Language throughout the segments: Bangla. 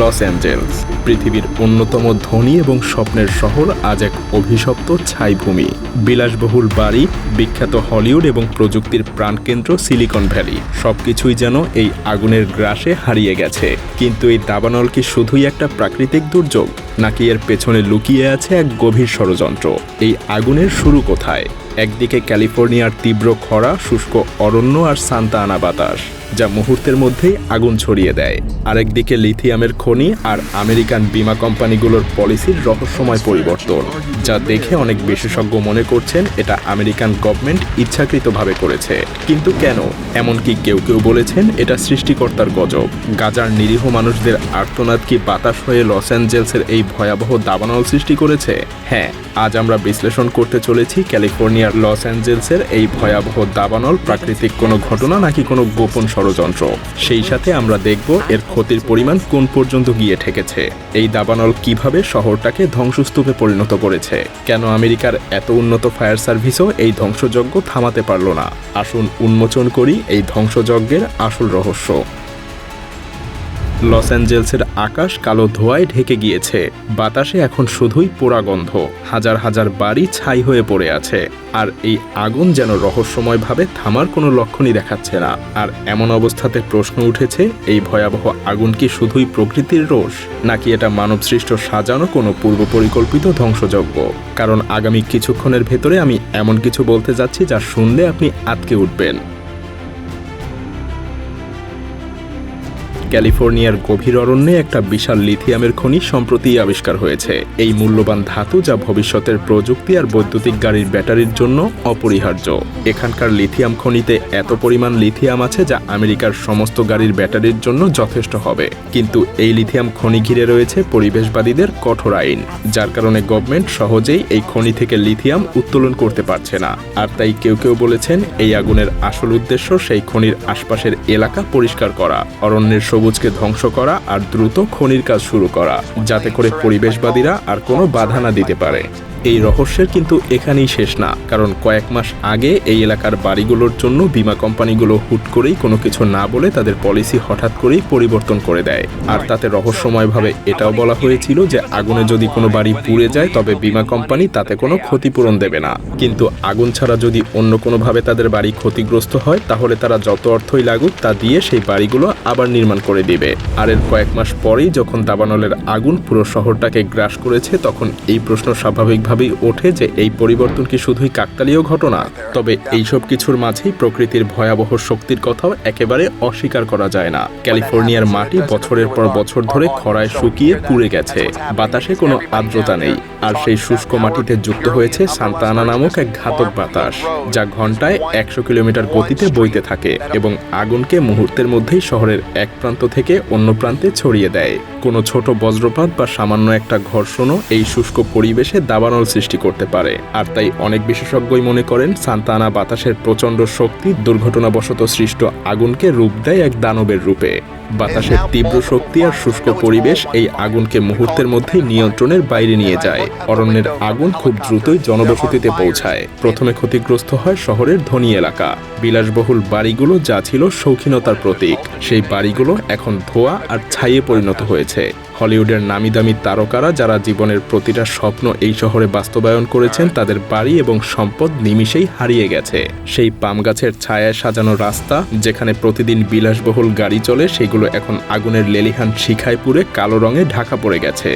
লস অ্যাঞ্জেলস, পৃথিবীর অন্যতম ধনী এবং স্বপ্নের শহর আজ এক অভিশপ্ত ছাইভূমি। বিলাসবহুল বাড়ি, বিখ্যাত হলিউড এবং প্রযুক্তির প্রাণকেন্দ্র সিলিকন ভ্যালি, সবকিছুই যেন এই আগুনের গ্রাসে হারিয়ে গেছে। কিন্তু এই দাবানল কি শুধুই একটা প্রাকৃতিক দুর্যোগ, নাকি এর পেছনে লুকিয়ে আছে এক গভীর ষড়যন্ত্র? এই আগুনের শুরু কোথায়? একদিকে ক্যালিফোর্নিয়ার তীব্র খরা, শুষ্ক অরণ্য আর সান্তা আনা বাতাস, যা মুহূর্তের মধ্যেই আগুন ছড়িয়ে দেয়। আরেকদিকে লিথিয়ামের খনি আর আমেরিকান বীমা কোম্পানিগুলোর পলিসির রহস্যময় পরিবর্তন, যা দেখে অনেক বিশেষজ্ঞ মনে করছেন এটা আমেরিকান গভর্নমেন্ট ইচ্ছাকৃতভাবে করেছে। কিন্তু কেন? এমনকি কেউ কেউ বলেছেন এটা সৃষ্টিকর্তার গজব। গাজার নিরীহ মানুষদের আর্তনাদ কি বাতাস হয়ে লস অ্যাঞ্জেলসের এই ভয়াবহ দাবানল সৃষ্টি করেছে? হ্যাঁ, আজ আমরা বিশ্লেষণ করতে চলেছি ক্যালিফোর্নিয়ার লস অ্যাঞ্জেলসের এই ভয়াবহ দাবানল প্রাকৃতিক কোনো ঘটনা নাকি কোনো গোপন ষড়যন্ত্র। সেই সাথে আমরা দেখব এর ক্ষতির পরিমাণ কোন পর্যন্ত গিয়ে ঠেকেছে। এই দাবানল কিভাবে শহরটাকে ধ্বংসস্তূপে পরিণত করেছে, কেন আমেরিকার এত উন্নত ফায়ার সার্ভিসও এই ধ্বংসযজ্ঞ থামাতে পারল না। আসুন উন্মোচন করি এই ধ্বংসযজ্ঞের আসল রহস্য। লস অ্যাঞ্জেলসের আকাশ কালো ধোঁয়ায় ঢেকে গিয়েছে। বাতাসে এখন শুধুই পোড়া গন্ধ। হাজার হাজার বাড়ি ছাই হয়ে পড়ে আছে। আর এই আগুন যেন রহস্যময়ভাবে থামার কোনো লক্ষণই দেখাচ্ছে না। আর এমন অবস্থাতে প্রশ্ন উঠেছে, এই ভয়াবহ আগুন কি শুধুই প্রকৃতির রোষ, নাকি এটা মানবসৃষ্ট সাজানো কোনো পূর্ব পরিকল্পিত ধ্বংসযজ্ঞ? কারণ আগামী কিছুক্ষণের ভেতরে আমি এমন কিছু বলতে যাচ্ছি যা শুনলে আপনি আঁতকে উঠবেন। ক্যালিফোর্নিয়ার গভীর অরণ্যে একটা বিশাল লিথিয়ামের খনি সম্প্রতি আবিষ্কার হয়েছে। এই মূল্যবান ধাতু, যা ভবিষ্যতের প্রযুক্তি আর বৈদ্যুতিক গাড়ির ব্যাটারির জন্য অপরিহার্য। এখানকার লিথিয়াম খনিতে এত পরিমাণ লিথিয়াম আছে যা আমেরিকার সমস্ত গাড়ির ব্যাটারির জন্য যথেষ্ট হবে। কিন্তু এই লিথিয়াম খনি ঘিরে রয়েছে পরিবেশবাদীদের কঠোর আইন, যার কারণে গভর্নমেন্ট সহজেই এই খনি থেকে লিথিয়াম উত্তোলন করতে পারছে না। আর তাই কেউ কেউ বলেছেন এই আগুনের আসল উদ্দেশ্য সেই খনির আশপাশের এলাকা পরিষ্কার করা, অরণ্যের সবুজকে ধ্বংস করা আর দ্রুত খনির কাজ শুরু করা, যাতে করে পরিবেশবাদীরা আর কোনো বাধা না দিতে পারে। এই রহস্যের কিন্তু এখানেই শেষ না, কারণ কয়েক মাস আগে এই এলাকার বাড়িগুলোর জন্য বীমা কোম্পানিগুলো হুট করেই কোনো কিছু না বলে তাদের পলিসি হঠাৎ করেই পরিবর্তন করে দেয়। আর তাতে রহস্যময়ভাবে এটাও বলা হয়েছিল যে আগুনে যদি কোনো বাড়ি পুড়ে যায় তবে বীমা কোম্পানি তাতে কোনো ক্ষতিপূরণ দেবে না। কিন্তু আগুন ছাড়া যদি অন্য কোনোভাবে তাদের বাড়ি ক্ষতিগ্রস্ত হয়, তাহলে তারা যত অর্থই লাগুক তা দিয়ে সেই বাড়িগুলো আবার নির্মাণ করে দিবে। আর এর কয়েক মাস পরেই যখন দাবানলের আগুন পুরো শহরটাকে গ্রাস করেছে, তখন এই প্রশ্ন স্বাভাবিকভাবে ওঠে যে এই পরিবর্তন কি শুধুই কাকতালীয় ঘটনা? তবে এইসব কিছুর মাঝেই প্রকৃতির ভয়াবহ শক্তির কথাও একেবারে অস্বীকার করা যায় না। ক্যালিফোর্নিয়ার মাটি বছরের পর বছর ধরে খরায় শুকিয়ে পুড়ে গেছে। বাতাসে কোনো আর্দ্রতা নেই। আর সেই শুষ্ক মাটিতে যুক্ত হয়েছে সান্তা আনা নামক এক ঘাতক বাতাস, যা ঘন্টায় 100 কিলোমিটার গতিতে বইতে থাকে এবং আগুনকে মুহূর্তের মধ্যেই শহরের এক প্রান্ত থেকে অন্য প্রান্তে ছড়িয়ে দেয়। কোনো ছোট বজ্রপাত বা সামান্য একটা ঘর্ষণও এই শুষ্ক পরিবেশে দাবানল সৃষ্টি করতে পারে। আর তাই অনেক বিশেষজ্ঞই মনে করেন সান্তা আনা বাতাসের প্রচণ্ড শক্তি দুর্ঘটনাবশত সৃষ্ট আগুনকে রূপ দেয় এক দানবের রূপে। বাতাসের তীব্র শক্তি আর শুষ্ক পরিবেশ এই আগুনকে মুহূর্তের মধ্যেই নিয়ন্ত্রণের বাইরে নিয়ে যায়। অরণ্যের আগুন খুব দ্রুতই জনবসতিতে পৌঁছায়। প্রথমে ক্ষতিগ্রস্ত হয় শহরের ধনী এলাকা। বিলাসবহুল বাড়িগুলো, যা ছিল শৌখিনতার প্রতীক, সেই বাড়িগুলো এখন ধোঁয়া আর ছাইয়ে পরিণত হয়েছে। হলিউডের নামি দামি তারকারা যারা জীবনের প্রতিটা স্বপ্ন এই শহরে বাস্তবায়ন করেছেন, তাদের বাড়ি এবং সম্পদ নিমিষেই হারিয়ে গেছে। সেই পাম গাছের ছায়ায় সাজানো রাস্তা, যেখানে প্রতিদিন বিলাসবহুল গাড়ি চলে, সেগুলো এখন আগুনের লেলিহান শিখায় পুড়ে কালো রঙে ঢাকা পড়ে গেছে।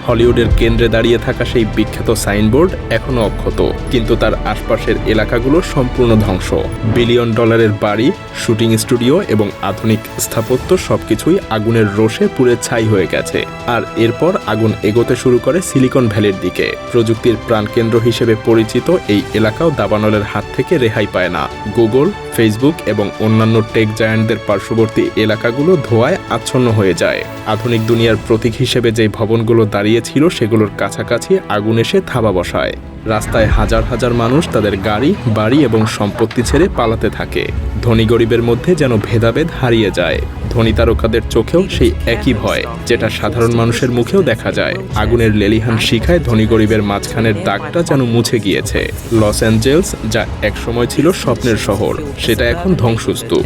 হলিউডের কেন্দ্রে দাঁড়িয়ে থাকা সেই বিখ্যাত সাইনবোর্ড এখনও অক্ষত, কিন্তু তার আশপাশের এলাকাগুলো সম্পূর্ণ ধ্বংস। বিলিয়ন ডলারের বাড়ি, শুটিং স্টুডিও এবং আধুনিক স্থাপত্য সবকিছুই আগুনের রোষে পুড়ে ছাই হয়ে গেছে। আর এরপর আগুন এগোতে শুরু করে সিলিকন ভ্যালির দিকে। প্রযুক্তির প্রাণকেন্দ্র হিসেবে পরিচিত এই এলাকাও দাবানলের হাত থেকে রেহাই পায় না। গুগল, ফেসবুক এবং অন্যান্য টেক জায়ান্টদের পার্শ্ববর্তী এলাকাগুলো ধোঁয়ায় আচ্ছন্ন হয়ে যায়। আধুনিক দুনিয়ার প্রতীক হিসেবে যে ভবনগুলো দাঁড়িয়ে ছিল, সেগুলোর কাছাকাছি আগুন এসে থাবা বসায়। রাস্তায় হাজার হাজার মানুষ তাদের গাড়ি, বাড়ি এবং সম্পত্তি ছেড়ে পালাতে থাকে। ধনী গরিবের মধ্যে যেন ভেদাভেদ হারিয়ে যায়। ধনী তারকাদের চোখেও সেই একই ভয়, যেটা সাধারণ মানুষের মুখেও দেখা যায়। আগুনের লেলিহান শিখায় ধনী গরিবের মাঝখানের দাগটা যেন মুছে গিয়েছে। লস অ্যাঞ্জেলস, যা একসময় ছিল স্বপ্নের শহর, সেটা এখন ধ্বংসস্তূপ।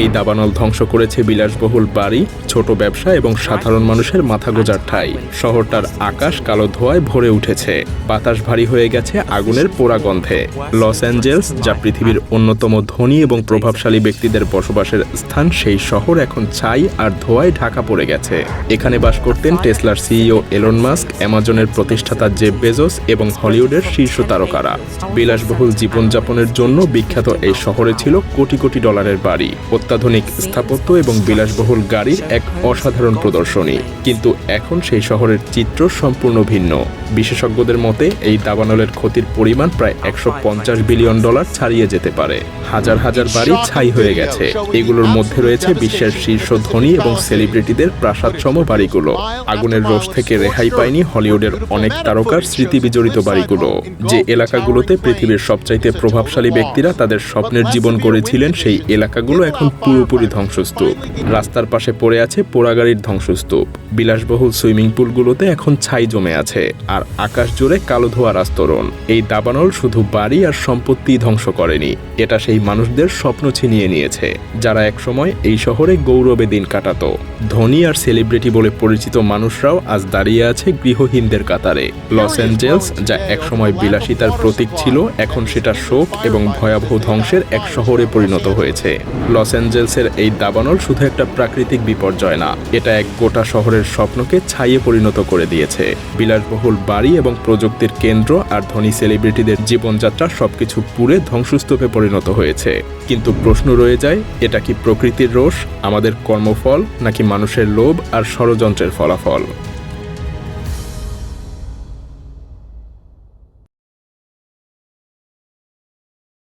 এই দাবানল ধ্বংস করেছে বিলাসবহুল বাড়ি, ছোট ব্যবসা এবং সাধারণ মানুষের মাথা গোঁজার ঠাঁই। শহরটার আকাশ কালো ধোঁয়ায় ভরে উঠেছে, বাতাস ভারী হয়ে গেছে আগুনের পোড়া গন্ধে। লস অ্যাঞ্জেলস, যা পৃথিবীর অন্যতম ধনী এবং প্রভাবশালী ব্যক্তিদের বসবাসের স্থান, সেই শহর এখন ছাই আর ধোঁয়ায় ঢাকা পড়ে গেছে। এখানে বাস করতেন টেসলার সিইও এলন মাস্ক, অ্যামাজনের প্রতিষ্ঠাতা জেফ বেজোস এবং হলিউডের শীর্ষ তারকারা। বিলাসবহুল জীবনযাপনের জন্য বিখ্যাত এই শহরে ছিল কোটি কোটি ডলারের বাড়ি, অত্যাধুনিক স্থাপত্য এবং বিলাসবহুল গাড়ির এক অসাধারণ প্রদর্শনী। কিন্তু এখন সেই শহরের চিত্র সম্পূর্ণ ভিন্ন। বিশেষজ্ঞদের মতে এই দাবানলের ক্ষতির পরিমাণ প্রায় $150 বিলিয়ন ছাড়িয়ে যেতে পারে। হাজার হাজার বাড়ি ছাই হয়ে গেছে। এগুলোর মধ্যে রয়েছে বিশ্বের শীর্ষ ধনী এবং সেলিব্রিটিদের প্রাসাদসম বাড়িগুলো। আগুনের রোষ থেকে রেহাই পায়নি হলিউডের অনেক তারকার স্মৃতি বিজড়িত বাড়িগুলো। যে এলাকাগুলোতে পৃথিবীর সবচাইতে প্রভাবশালী ব্যক্তিরা তাদের স্বপ্নের জীবন গড়েছিলেন, সেই এলাকাগুলো এখন পুরোপুরি ধ্বংসস্তূপ। রাস্তার পাশে পড়ে আছে পোড়াগাড়ির ধ্বংসস্তূপ। বিলাসবহুল সুইমিং পুলগুলোতে এখন ছাই জমে আছে, আর আকাশ জুড়ে কালো ধোঁয়ার আস্তরণ। এই দাবানল শুধু বাড়ি আর সম্পত্তি ধ্বংস করেনি, এটা সেই মানুষদের স্বপ্ন ছিনিয়ে নিয়েছে, যারা একসময় এই শহরে গৌরবে দিন কাটাতো। ধনী আর সেলিব্রিটি বলে পরিচিত মানুষরাও আজ দাঁড়িয়ে আছে গৃহহীনদের কাতারে। লস অ্যাঞ্জেলস, যা একসময় বিলাসিতার প্রতীক ছিল, এখন সেটা শোক এবং ভয়াবহ ধ্বংসের এক শহরে পরিণত হয়েছে। লস অ্যাঞ্জেলসের এই দাবানল শুধু একটা প্রাকৃতিক বিপর্যয় না, এটা এক গোটা শহরের স্বপ্নকে ছাইয়ে পরিণত করে দিয়েছে। বিলাসবহুল বাড়ি এবং প্রযুক্তির কেন্দ্র আর ধনী সেলিব্রিটিদের জীবনযাত্রা সবকিছু পুড়ে ধ্বংসস্তূপে পরিণত হয়েছে। কিন্তু প্রশ্ন রয়ে যায়, এটা কি প্রকৃতির রোষ, আমাদের কর্মফল, নাকি মানুষের লোভ আর ষড়যন্ত্রের ফলাফল?